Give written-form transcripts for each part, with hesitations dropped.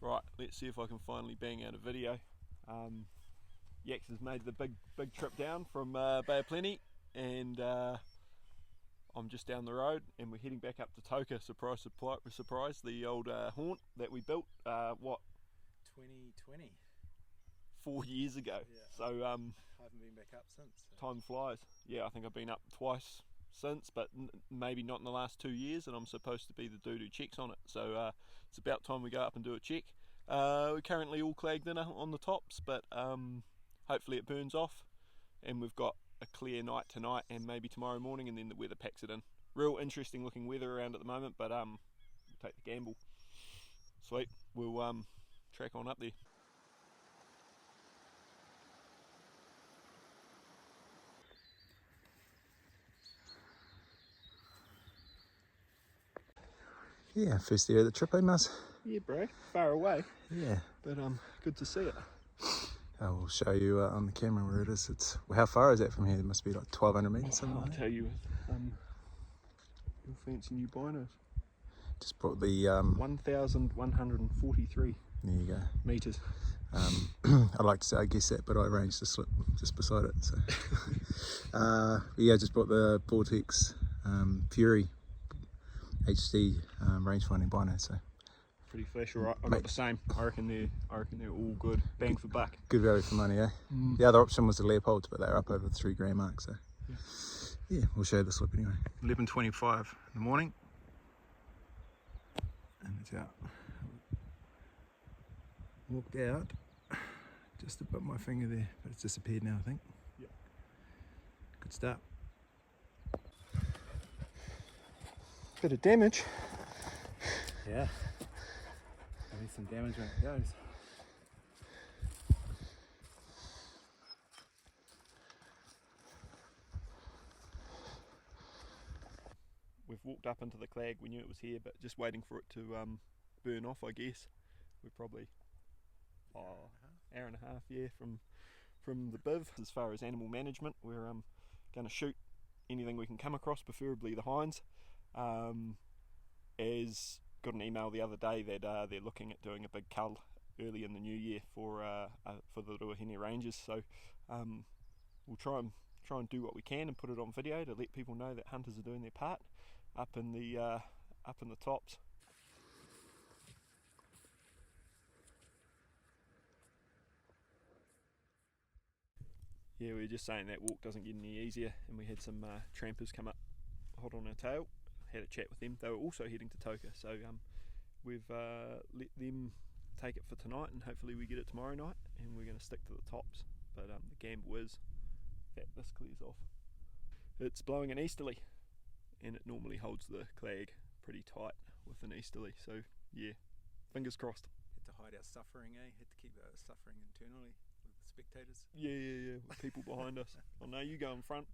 Right, let's see if I can finally bang out a video. Yax has made the big trip down from Bay of Plenty, and I'm just down the road, and we're heading back up to Toka. Surprise, surprise, the old haunt that we built, what? 2020. 4 years ago. Yeah. So I haven't been back up since. So. Time flies. Yeah, I think I've been up twice since, but maybe not in the last 2 years, and I'm supposed to be the dude who checks on it. So it's about time we go up and do a check. We're currently all clagged in on the tops, but hopefully it burns off, and we've got a clear night tonight and maybe tomorrow morning, and then the weather packs it in. Real interesting looking weather around at the moment, but we'll take the gamble. Sweet, we'll track on up there. Yeah, first day of the trip, eh, Muzz? Yeah, bro, far away. Yeah. But good to see it. I will show you on the camera where it is. It's how far is that from here? It must be like 1,200 metres, something like that. I'll tell you, your fancy new binos. Just brought the 1,143 there you go. metres. I'd like to say I guess that, but I arranged to slip just beside it. So yeah, just brought the Ballistics Fury HD rangefinding bino. So pretty flash, alright. I got the same. I reckon they're all good. Bang for buck. Good value for money, eh? The other option was the Leopolds, but they're up over the $3 mark. So yeah, we'll show you the slip anyway. 11:25 in the morning, and it's out. Walked out, just above my finger there, but it's disappeared now, I think. Yep. Good start. Bit of damage. Yeah. Maybe some damage when it goes. We've walked up into the clag. We knew it was here, but just waiting for it to burn off, I guess. We're probably hour and a half, yeah, from the Biv. As far as animal management, we're going to shoot anything we can come across, preferably the hinds. As got an email the other day that they're looking at doing a big cull early in the new year for the Ruahine Ranges. So we'll try and do what we can and put it on video to let people know that hunters are doing their part up in the tops. Yeah, we were just saying that walk doesn't get any easier, and we had some trampers come up hot on our tail. Had a chat with them. They were also heading to Toka, so we've let them take it for tonight, and hopefully we get it tomorrow night, and we're going to stick to the tops. But the gamble is that this clears off. It's blowing an easterly, and it normally holds the clag pretty tight with an easterly, so yeah, fingers crossed. Had to hide our suffering, eh? Had to keep our suffering internally with the spectators. Yeah, with people behind us. Oh no, you go in front.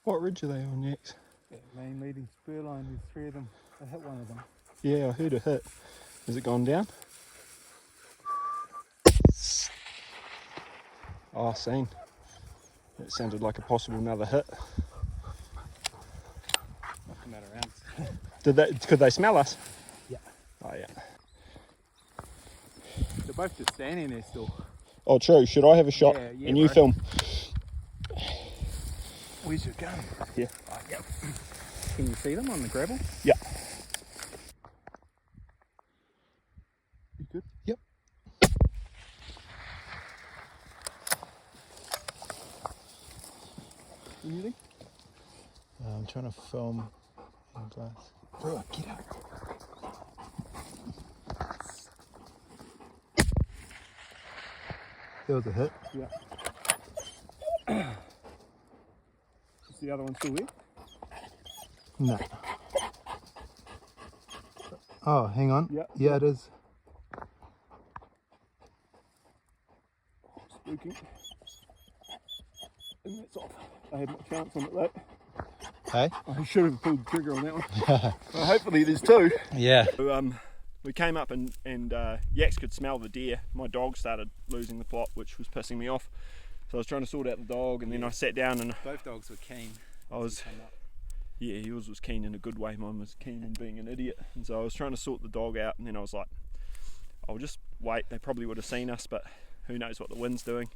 What ridge are they on next? That main leading spur line, there's 3 of them. I hit one of them. Yeah, I heard a hit. Has it gone down? Oh, seen. That sounded like a possible another hit. Knock them out of rounds. Could they smell us? Yeah. Oh yeah. They're both just standing there still. Oh true, should I have a shot Yeah, and you bro. film? Where's your gun? Yeah. Oh, yep. Can you see them on the gravel? Yeah. You good? Yep. I'm trying to film in glass. Bro, get out. There was a hit. Yeah. Is the other one still there? No. Oh, hang on. Yeah. Yeah, it is. Spooking. And that's off. I had my chance on it though. Hey? I should have pulled the trigger on that one. Well, hopefully there's two. Yeah. So, we came up and Yax could smell the deer. My dog started losing the plot, which was pissing me off. So I was trying to sort out the dog, and then I sat down and both dogs were keen. Yeah, yours was keen in a good way. Mine was keen in being an idiot. And so I was trying to sort the dog out, and then I was like, I'll just wait. They probably would have seen us, but who knows what the wind's doing.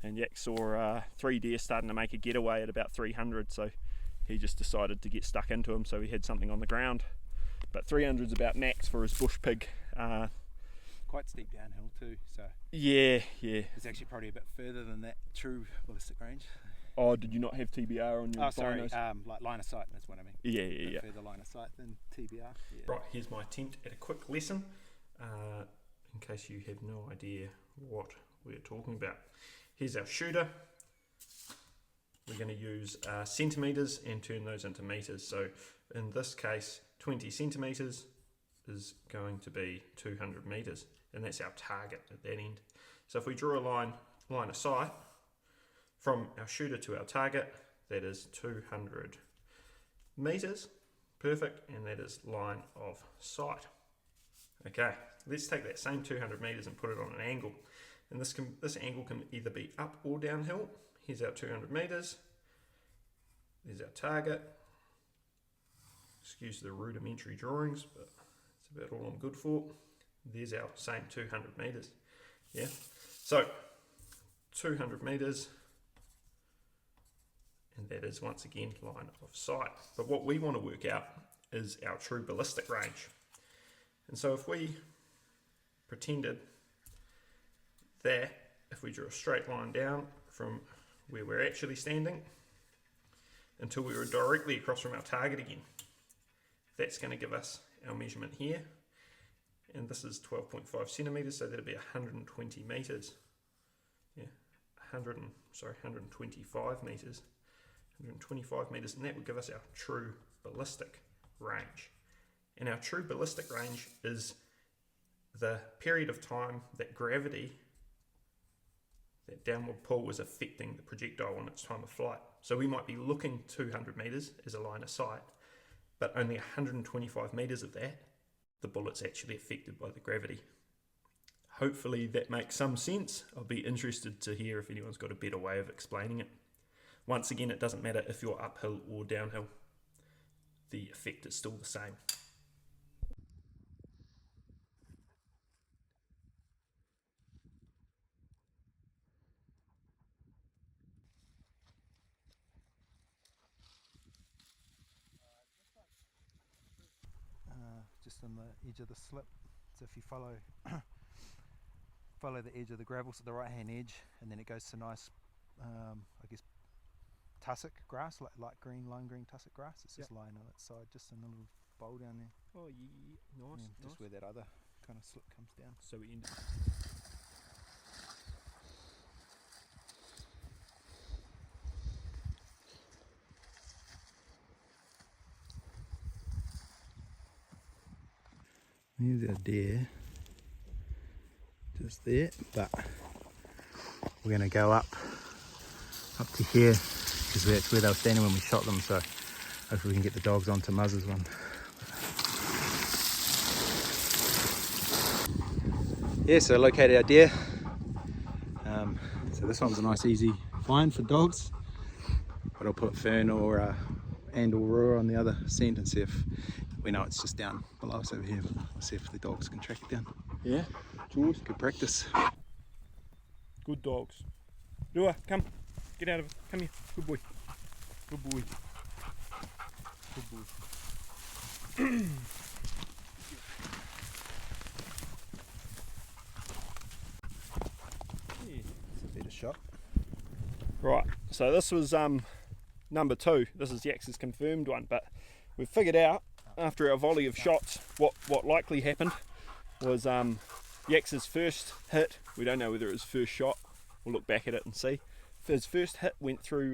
And Yax saw 3 deer starting to make a getaway at about 300, so he just decided to get stuck into them, so he had something on the ground. But 300's about max for his bush pig. Quite steep downhill too, so Yeah. it's actually probably a bit further than that true ballistic range. Oh, did you not have TBR on your binos? Like line of sight, that's what I mean. Yeah. Further line of sight than TBR. Yeah. Right, here's my attempt at a quick lesson, in case you have no idea what we're talking about. Here's our shooter. We're going to use centimetres and turn those into metres. So in this case, 20 centimetres is going to be 200 metres, and that's our target at that end. So if we draw a line of sight from our shooter to our target, that is 200 metres, perfect, and that is line of sight. Okay, let's take that same 200 metres and put it on an angle, and this angle can either be up or downhill. Here's our 200 metres, there's our target. Excuse the rudimentary drawings, but it's about all I'm good for. There's our same 200 metres. Yeah, so 200 metres, and that is once again line of sight. But what we want to work out is our true ballistic range. And so if we pretended that if we drew a straight line down from where we're actually standing until we were directly across from our target again, that's going to give us our measurement here, and this is 12.5 centimetres, so that'll be 120 metres. Yeah, 125 metres. 125 metres, and that would give us our true ballistic range. And our true ballistic range is the period of time that gravity, that downward pull, is affecting the projectile on its time of flight. So we might be looking 200 metres as a line of sight, but only 125 metres of that, the bullet's actually affected by the gravity. Hopefully that makes some sense. I'll be interested to hear if anyone's got a better way of explaining it. Once again, it doesn't matter if you're uphill or downhill. The effect is still the same. Just on the edge of the slip. So if you follow the edge of the gravel, so the right hand edge, and then it goes to nice, I guess, tussock grass, like light green, lime green tussock grass. It's just lying on its side, just in a little bowl down there. Oh yeah, nice. Yeah, just where that other kind of slip comes down. So we end. Here's our deer, just there, but we're going to go up to here because that's where they were standing when we shot them, so hopefully we can get the dogs onto Muzz's one. Yeah, so located our deer. So this one's a nice easy find for dogs, but I'll put Fern or Ruah on the other scent and see if we know it's just down below us over here, but we'll see if the dogs can track it down. Yeah, George. Good practice. Good dogs. Ruah, come. Get out of it. Come here. Good boy. Good boy. Good boy. It's a better shot. Right, so this was number 2. This is Yax's confirmed one, but we've figured out after our volley of shots what likely happened was Yax's first hit. We don't know whether it was first shot. We'll look back at it and see. His first hit went through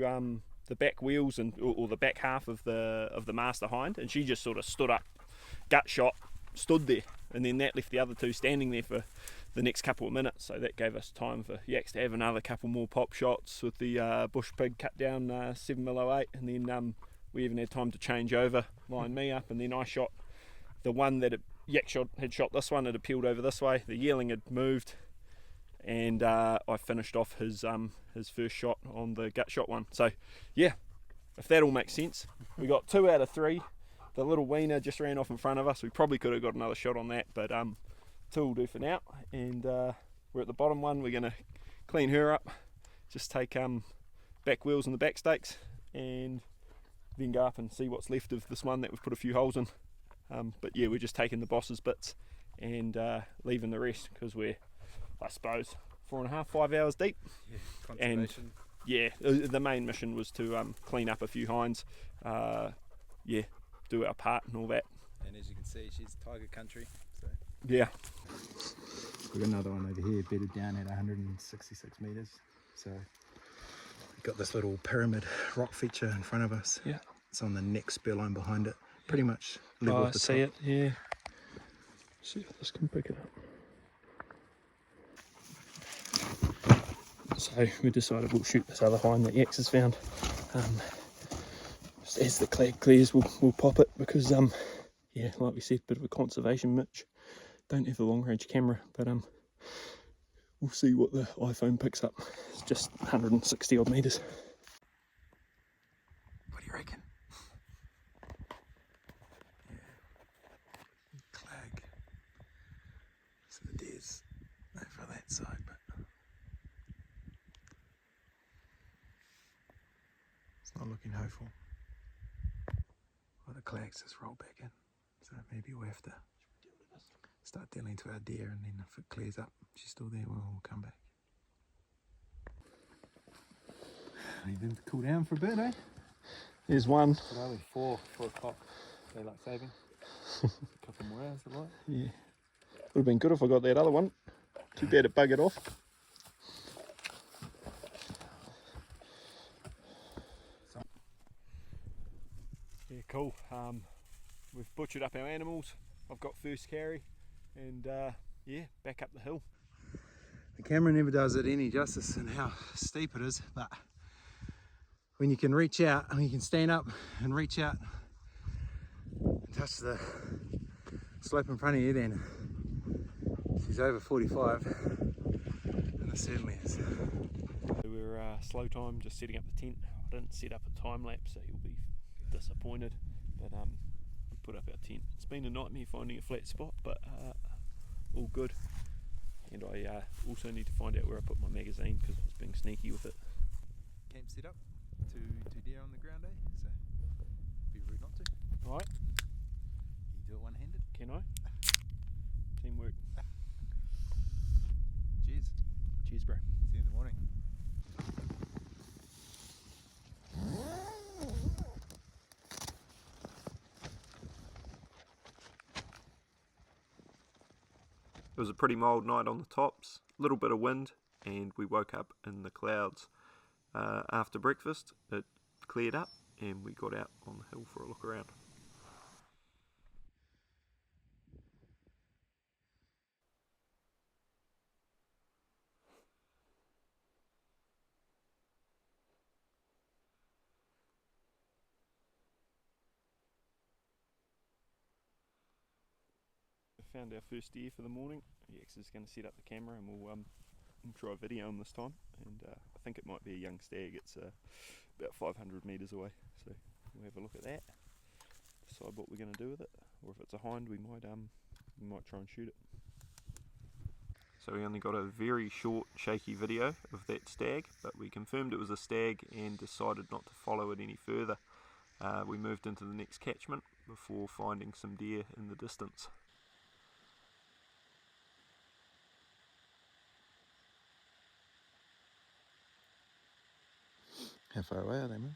the back wheels or the back half of the master hind, and she just sort of stood up, gut shot, stood there, and then that left the other two standing there for the next couple of minutes. So that gave us time for Yax to have another couple more pop shots with the bush pig cut down 7mm08, and then we even had time to change over, line me up, and then I shot the one that Yax had shot this one. It had peeled over this way, the yearling had moved, and I finished off his first shot on the gut shot one. So yeah, if that all makes sense, we got 2 out of 3. The little wiener just ran off in front of us. We probably could have got another shot on that, but 2 will do for now. And we're at the bottom one. We're going to clean her up, just take back wheels and the back stakes, and then go up and see what's left of this one that we've put a few holes in. But yeah, we're just taking the boss's bits and leaving the rest, because we're, I suppose, 4.5, 5 hours deep. Yeah, conservation. And yeah, the main mission was to clean up a few hinds, yeah, do our part and all that. And as you can see, she's tiger country. So Yeah. We've got another one over here bedded down at 166 metres. So we've got this little pyramid rock feature in front of us. Yeah. It's on the next spur line behind it. Pretty much level with the top. I see it, yeah. See if this can pick it up. So we decided we'll shoot this other hind that Yax has found. As the clag clears, we'll pop it, because yeah, like we said, bit of a conservation mitch. Don't have a long range camera, but we'll see what the iPhone picks up. It's just 160 odd metres. What do you reckon? Yeah. Clag. So the deer's over that side, but it's not looking hopeful. Well, the clags just roll back in, so maybe we'll have to start dealing to our deer, and then if it clears up, she's still there, we'll come back. Need them to cool down for a bit, eh? There's one. it's only 4 o'clock. Daylight saving. A couple more hours of light. Yeah. Would have been good if I got that other one. Too bad it buggered off. Yeah, cool. We've butchered up our animals. I've got first carry, and yeah, back up the hill. The camera never does it any justice in how steep it is, but when you can reach out, and you can stand up and reach out and touch the slope in front of you, then she's over 45, and it certainly is. We're slow time, just setting up the tent. I didn't set up a time lapse, so you'll be disappointed, but we put up our tent. It's been a nightmare finding a flat spot, but all good. And I also need to find out where I put my magazine, because I was being sneaky with it. Camp set up. Two deer on the ground, eh? So be rude not to. Alright, You do it one-handed. can I? Teamwork. Cheers. Cheers, bro. See you in the morning. It was a pretty mild night on the tops, a little bit of wind, and we woke up in the clouds. After breakfast, it cleared up, and we got out on the hill for a look around. Found our first deer for the morning. Yax is going to set up the camera, and we'll try a video on this time. And I think it might be a young stag. It's about 500 metres away, so we'll have a look at that. Decide what we're going to do with it, or if it's a hind, we might try and shoot it. So we only got a very short, shaky video of that stag, but we confirmed it was a stag and decided not to follow it any further. We moved into the next catchment before finding some deer in the distance. How far away are they, mate?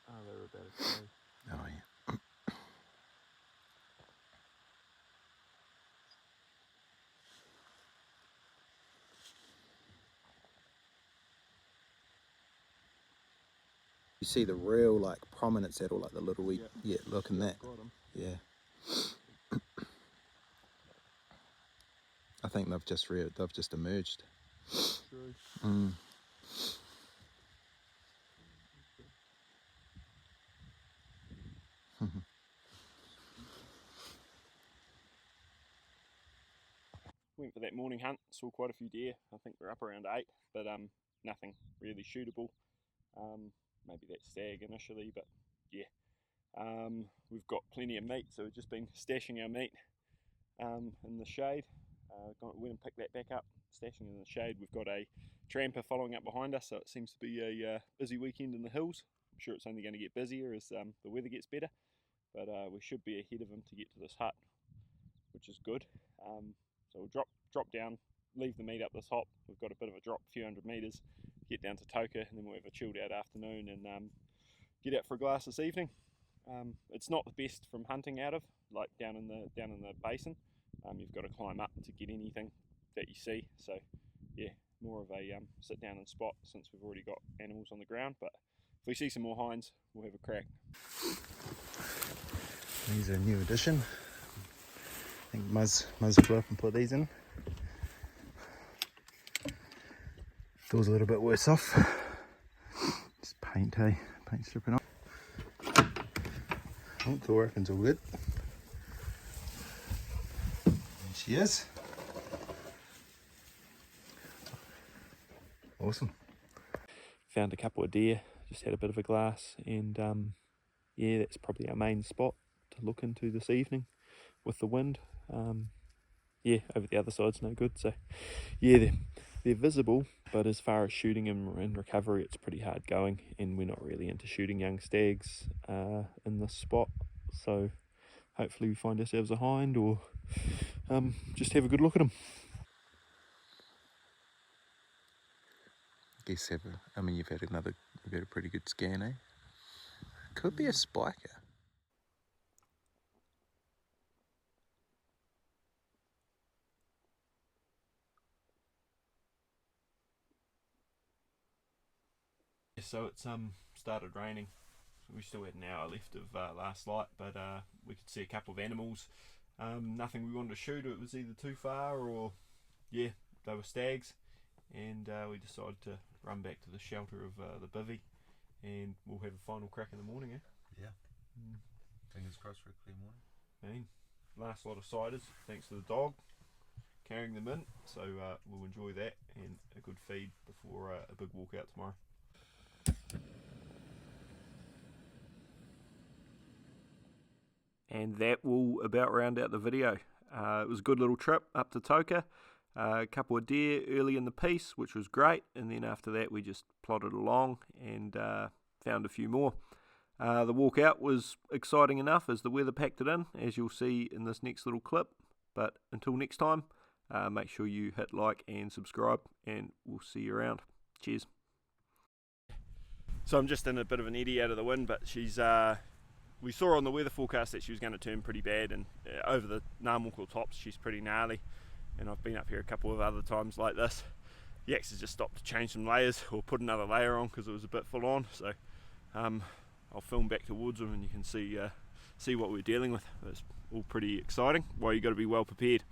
Oh, they were about to go. Oh yeah. You see the real like prominence at all, like the little wee, yeah, look in that. Got 'em. Yeah. I think they've just emerged. True. Mm. Went for that morning hunt, saw quite a few deer. I think we're up around 8, but nothing really shootable. Maybe that stag initially, but yeah. We've got plenty of meat, so we've just been stashing our meat in the shade. Went and picked that back up, stashing in the shade. We've got a tramper following up behind us, so it seems to be a busy weekend in the hills. I'm sure it's only going to get busier as the weather gets better, but we should be ahead of him to get to this hut, which is good. So we'll drop down, leave the meat up the top. We've got a bit of a drop, a few hundred metres, get down to Toka, and then we'll have a chilled out afternoon and get out for a glass this evening. It's not the best from hunting out of, like down in the basin. You've got to climb up to get anything that you see. So yeah, more of a sit down and spot since we've already got animals on the ground. But if we see some more hinds, we'll have a crack. These are a new addition. I think Muzz flew up and put these in. Door's a little bit worse off. Just paint, hey? Paint stripping off. Oh, door opens all good. There she is. Awesome. Found a couple of deer, just had a bit of a glass, and yeah, that's probably our main spot to look into this evening with the wind. Yeah, over the other side's no good, so yeah, they're visible, but as far as shooting them in recovery, it's pretty hard going, and we're not really into shooting young stags in this spot, so hopefully we find ourselves a hind or just have a good look at them. Guess I mean you've had a pretty good scan, eh? Could be a spiker. So it's started raining. We still had an hour left of last light, but we could see a couple of animals. Nothing we wanted to shoot. It was either too far or yeah, they were stags, and we decided to run back to the shelter of the bivvy, and we'll have a final crack in the morning, eh? Yeah. Fingers crossed for a clear morning. Last lot of ciders, thanks to the dog carrying them in, so we'll enjoy that and a good feed before a big walk out tomorrow. And that will about round out the video. It was a good little trip up to Toka. A couple of deer early in the piece, which was great, and then after that we just plodded along and found a few more. The walk out was exciting enough as the weather packed it in, as you'll see in this next little clip. But until next time, make sure you hit like and subscribe, and we'll see you around. Cheers. So I'm just in a bit of an eddy out of the wind, but she's we saw on the weather forecast that she was going to turn pretty bad, and over the Ngāmoko tops she's pretty gnarly, and I've been up here a couple of other times like this. The axe has just stopped to change some layers or put another layer on because it was a bit full on, so I'll film back towards them and you can see what we're dealing with. It's all pretty exciting. Well, you've got to be well prepared.